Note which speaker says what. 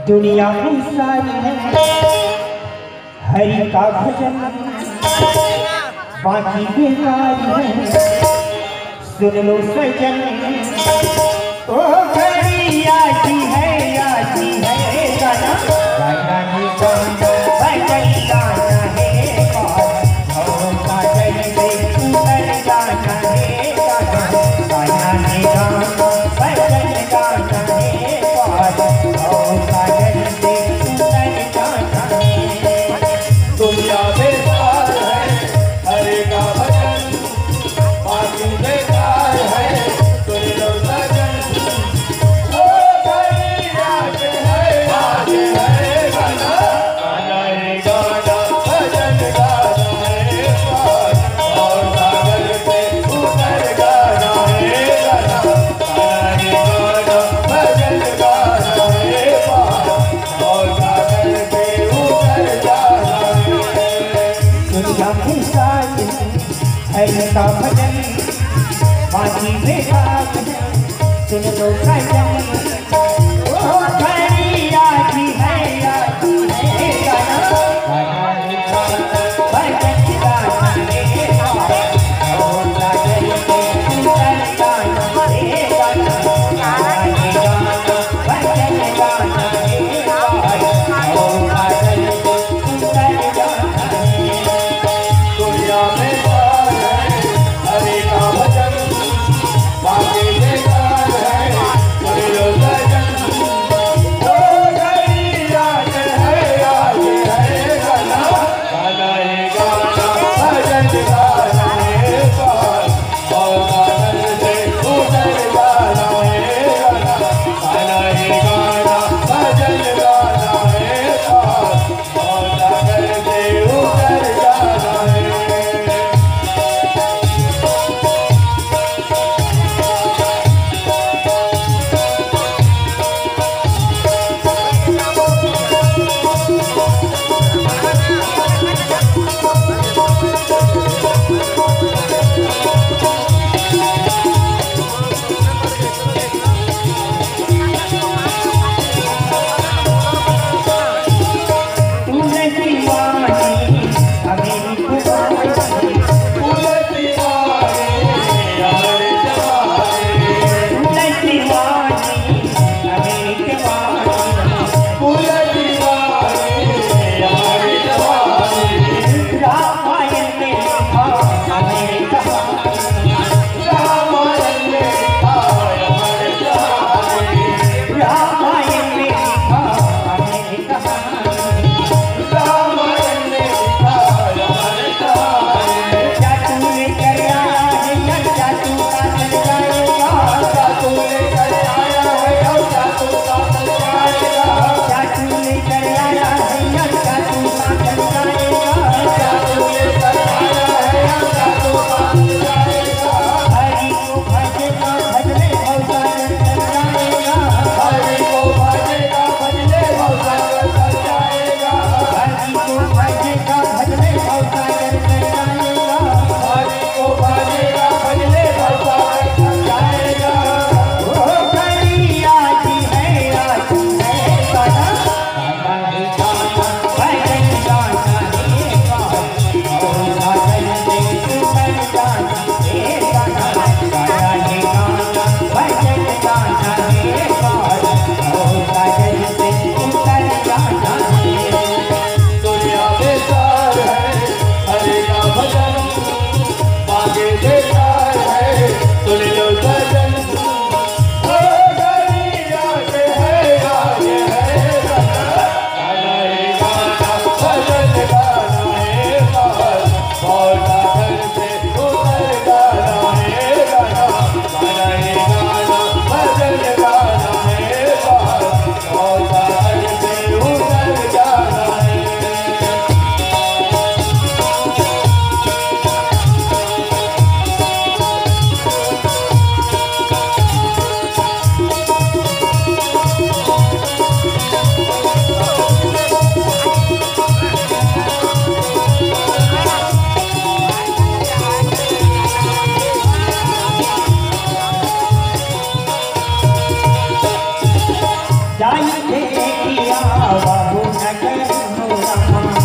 Speaker 1: दुनिया में सारी है हरि का भजन, बाकी बेकार है सुन लो सजन। ओ घड़ी आती है गाना गाना ही गाना भजन गाना है और काजल से उतर गाना है गाना ही गाना भजन गाना है और काजल से उतर गाना है।
Speaker 2: दुनिया बेकार है हरे का भजन, बाकी बेकार है सुन लो सजन। ओ घड़ी आती है गाना गाना है गाना भजन गाना है और कागज पे उतर गाना है गाना गाना है गाना भजन गाना है और कागज पे उतर जाना है।
Speaker 1: दुनिया में सारी हरि का भजन, बाकी बेकार सुन लो सजन। ओ घड़ी आती है गाना गाना ही गाना भजन गाना है और काजल से उतर गाना है गाना गाना ही गाना भजन गाना है और काजल से उतर गाना है।
Speaker 2: दुनिया में सार है हरे का भजन, बाकी बेकार है सुन लो सजन। ओ घड़ी आती है गाना गाना है गाना भजन गाना है और कागज से उतर जाना है गाना गाना है गाना
Speaker 1: किया बाबू नगर रामा